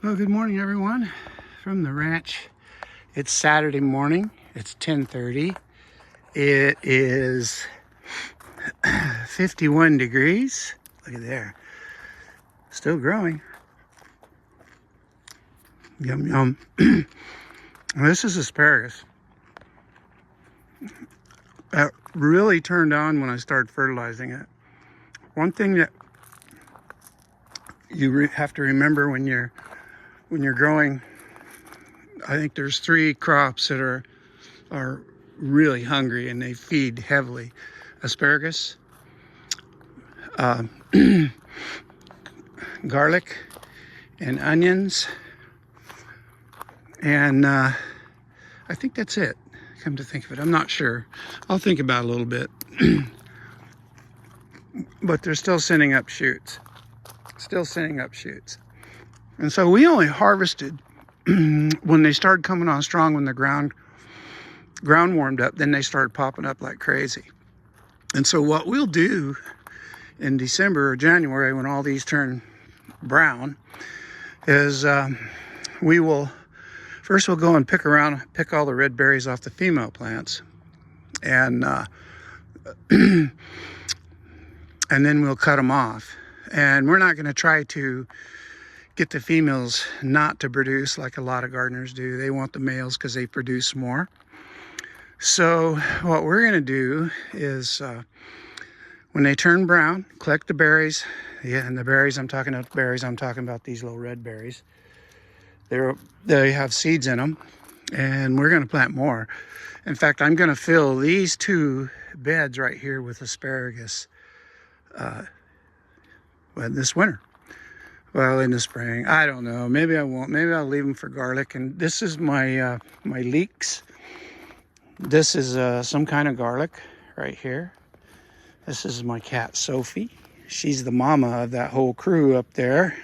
Well, good morning, everyone, from the ranch. It's Saturday morning. It's 10:30. It is 51 degrees. Look at there. Still growing. Yum, yum. This is asparagus. That really turned on when I started fertilizing it. One thing that you have to remember when you're growing, I think there's 3 crops that are really hungry and they feed heavily: asparagus, garlic, and onions, and I think that's it. Come to think of it, I'm not sure. I'll think about it a little bit. But they're still sending up shoots. And so we only harvested when they started coming on strong, when the ground warmed up. Then they started popping up like crazy. And so what we'll do in December or January, when all these turn brown, is we'll go and pick all the red berries off the female plants, and and then we'll cut them off. And we're not going to try to get the females not to produce like a lot of gardeners do. They want the males because they produce more. So what we're going to do is when they turn brown, collect the berries. Yeah, and the berries, I'm talking about these little red berries. They have seeds in them, and we're going to plant more. In fact, I'm going to fill these 2 beds right here with asparagus this winter. Well, in the spring, I don't know. Maybe I won't. Maybe I'll leave them for garlic. And this is my my leeks. This is some kind of garlic right here. This is my cat Sophie. She's the mama of that whole crew up there.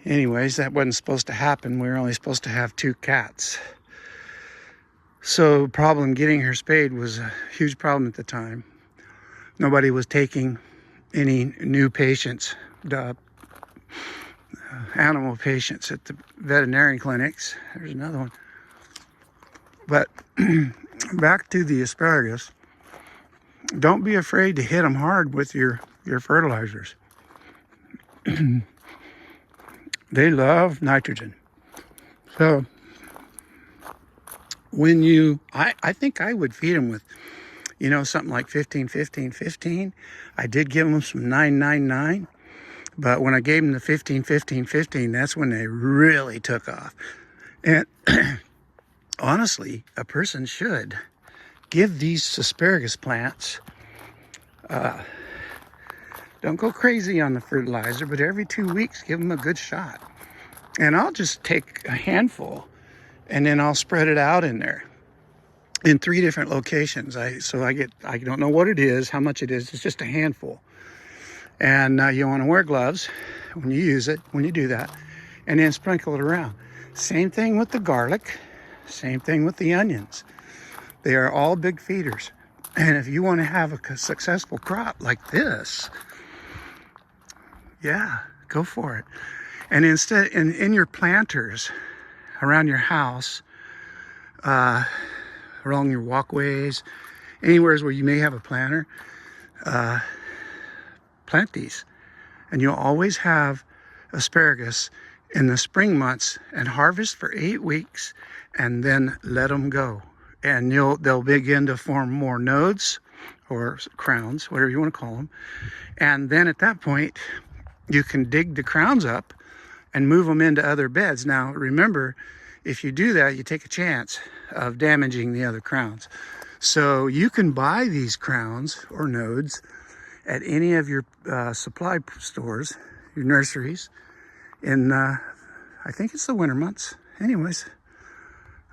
Anyways, that wasn't supposed to happen. We were only supposed to have 2 cats. So problem getting her spayed was a huge problem at the time. Nobody was taking any new patients, animal patients at the veterinarian clinics. There's another one. But back to the asparagus. Don't be afraid to hit them hard with your fertilizers. They love nitrogen. So when I think I would feed them with, something like 15, 15, 15. I did give them some 9, 9, 9. But when I gave them the 15, 15, 15, that's when they really took off. And honestly, a person should give these asparagus plants, don't go crazy on the fertilizer, but every 2 weeks, give them a good shot. And I'll just take a handful and then I'll spread it out in there in 3 different locations. I don't know what it is, how much it is. It's just a handful. And you want to wear gloves when you use it, when you do that, and then sprinkle it around. Same thing with the garlic, same thing with the onions. They are all big feeders. And if you want to have a successful crop like this, yeah, go for it. And instead, in your planters around your house, along your walkways, anywhere where you may have a planter, plant these. And you'll always have asparagus in the spring months, and harvest for 8 weeks and then let them go. And they'll begin to form more nodes or crowns, whatever you want to call them. And then at that point, you can dig the crowns up and move them into other beds. Now, remember, if you do that, you take a chance of damaging the other crowns. So you can buy these crowns or nodes at any of your supply stores, your nurseries, in, I think it's the winter months. Anyways,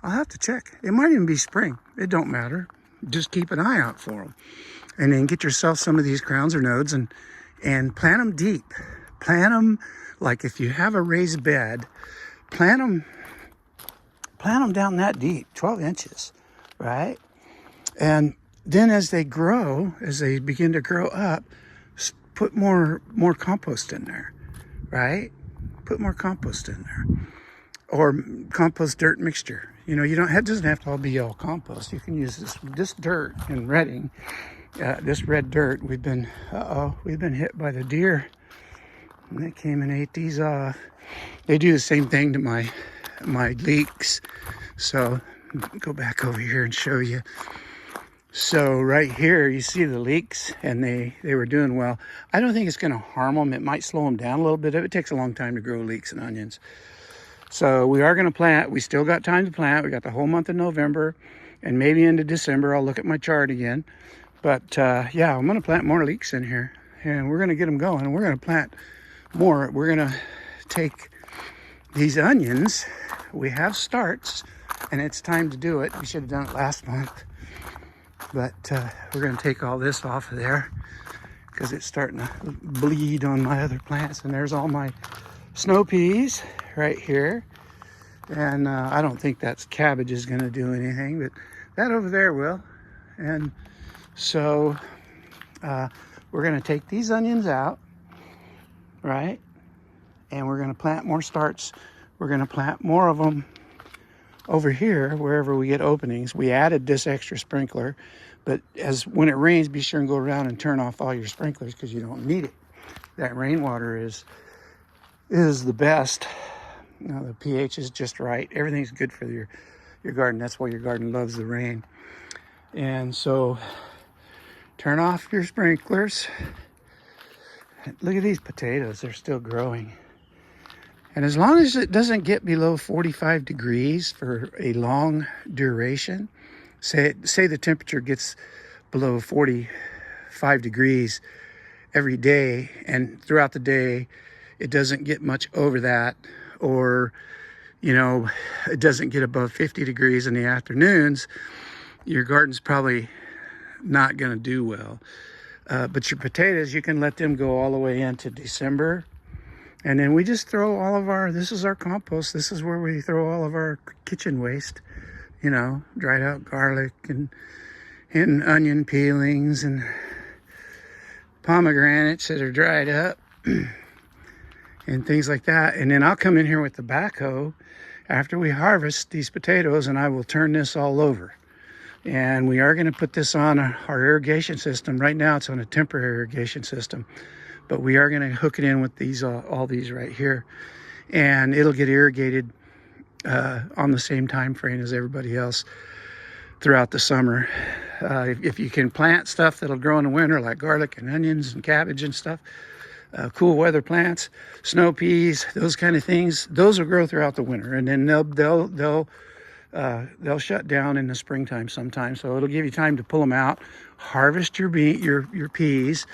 I'll have to check. It might even be spring. It don't matter. Just keep an eye out for them. And then get yourself some of these crowns or nodes and plant them deep. Plant them, like if you have a raised bed, plant them down that deep, 12 inches, right? And then as they begin to grow up, put more compost in there, right? put more compost in there, or compost dirt mixture. You know, it doesn't have to all be all compost. You can use this dirt in Redding, this red dirt. We've been hit by the deer, and they came and ate these off. They do the same thing to my leeks. So go back over here and show you. So right here, you see the leeks, and they were doing well. I don't think it's going to harm them. It might slow them down a little bit. It takes a long time to grow leeks and onions. So we are going to plant. We still got time to plant. We got the whole month of November, and maybe into December. I'll look at my chart again. But yeah, I'm going to plant more leeks in here, and we're going to get them going. And we're going to plant more. We're going to take these onions. We have starts, and it's time to do it. We should have done it last month. But we're going to take all this off of there because it's starting to bleed on my other plants. And there's all my snow peas right here. And I don't think that's cabbage is going to do anything, but that over there will. And so we're going to take these onions out, right? And we're going to plant more starts. We're going to plant more of them over here, wherever we get openings. We added this extra sprinkler, but when it rains, be sure and go around and turn off all your sprinklers because you don't need it. That rainwater is the best. You know, the pH is just right. Everything's good for your garden. That's why your garden loves the rain. And so turn off your sprinklers. Look at these potatoes. They're still growing. And as long as it doesn't get below 45 degrees for a long duration, say the temperature gets below 45 degrees every day, and throughout the day it doesn't get much over that, or you know, it doesn't get above 50 degrees in the afternoons, your garden's probably not going to do well. But your potatoes, you can let them go all the way into December. And then we just throw all of this is our compost. This is where we throw all of our kitchen waste, you know, dried out garlic and onion peelings and pomegranates that are dried up and things like that. And then I'll come in here with the backhoe after we harvest these potatoes, and I will turn this all over. And we are going to put this on our irrigation system. Right now it's on a temporary irrigation system, but we are going to hook it in with these all these right here, and it'll get irrigated on the same time frame as everybody else throughout the summer. If you can plant stuff that'll grow in the winter, like garlic and onions and cabbage and stuff, cool weather plants, snow peas, those kind of things, those will grow throughout the winter, and then they'll shut down in the springtime sometime. So it'll give you time to pull them out, harvest your peas,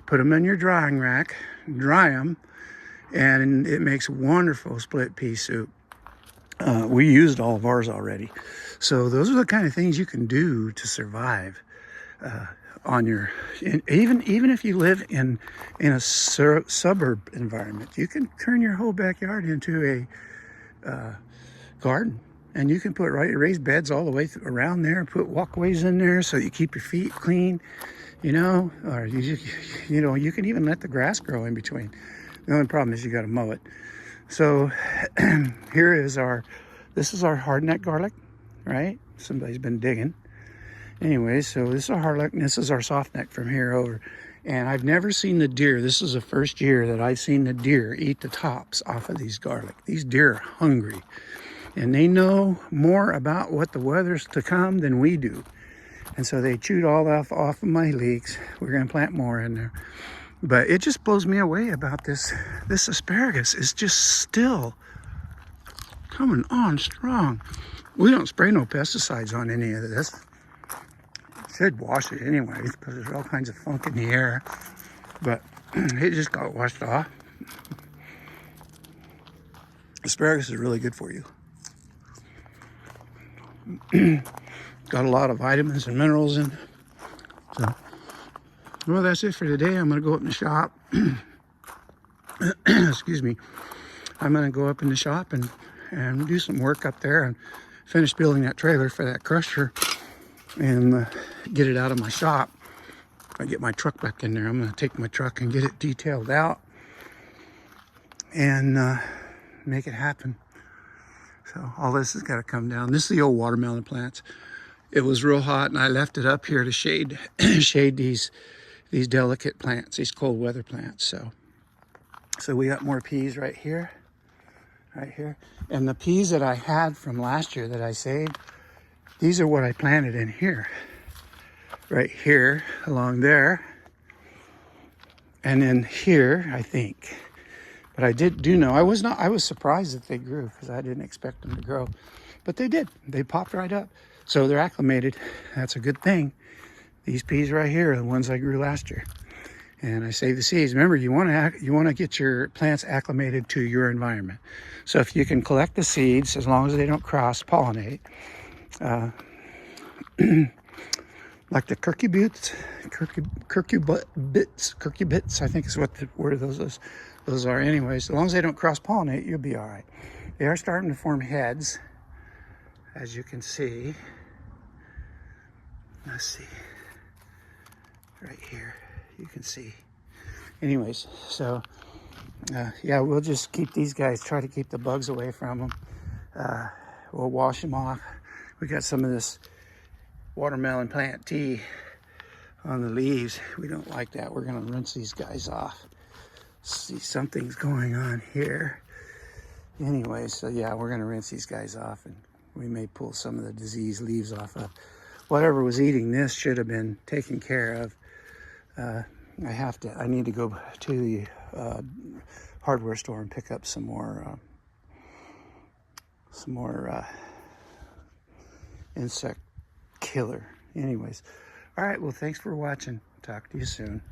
put them in your drying rack, dry them, and it makes wonderful split pea soup. We used all of ours already. So those are the kind of things you can do to survive on your, even if you live in a suburb environment. You can turn your whole backyard into a garden. And you can put raised beds all the way around there, put walkways in there so you keep your feet clean. You know, or you can even let the grass grow in between. The only problem is you got to mow it. So this is our hardneck garlic, right? Somebody's been digging. Anyway, so this is our hardneck, and this is our softneck from here over. And I've never seen the deer. This is the first year that I've seen the deer eat the tops off of these garlic. These deer are hungry, and they know more about what the weather's to come than we do. And so they chewed all off of my leeks. We're going to plant more in there. But it just blows me away about this. This asparagus is just still coming on strong. We don't spray no pesticides on any of this. Should wash it anyways because there's all kinds of funk in the air. But it just got washed off. Asparagus is really good for you. Got a lot of vitamins and minerals in. So, well, that's it for today. I'm going to go up in the shop. Excuse me. I'm going to go up in the shop and do some work up there and finish building that trailer for that crusher and get it out of my shop. I get my truck back in there. I'm going to take my truck and get it detailed out and make it happen. So all this has got to come down. This is the old watermelon plants. It was real hot, and I left it up here to shade shade these delicate plants, these cold weather plants. So we got more peas right here, and the peas that I had from last year that I saved, these are what I planted in here, right here along there, and then here, I think. But I do know, I was surprised that they grew, because I didn't expect them to grow, but they did. They popped right up. So they're acclimated. That's a good thing. These peas right here are the ones I grew last year, and I saved the seeds. Remember, you want to get your plants acclimated to your environment. So if you can collect the seeds, as long as they don't cross pollinate, like the cucurbits, I think is what the word of those are. Anyways, as long as they don't cross pollinate, you'll be all right. They are starting to form heads, as you can see. Let's see, right here, you can see. Anyways, so yeah, we'll just keep these guys, try to keep the bugs away from them. We'll wash them off. We got some of this watermelon plant tea on the leaves. We don't like that. We're gonna rinse these guys off. See, something's going on here. Anyway, so yeah, we're gonna rinse these guys off, and we may pull some of the diseased leaves off of. Whatever was eating this should have been taken care of. I need to go to the hardware store and pick up some more insect killer. Anyways, all right, well, thanks for watching. Talk to you soon.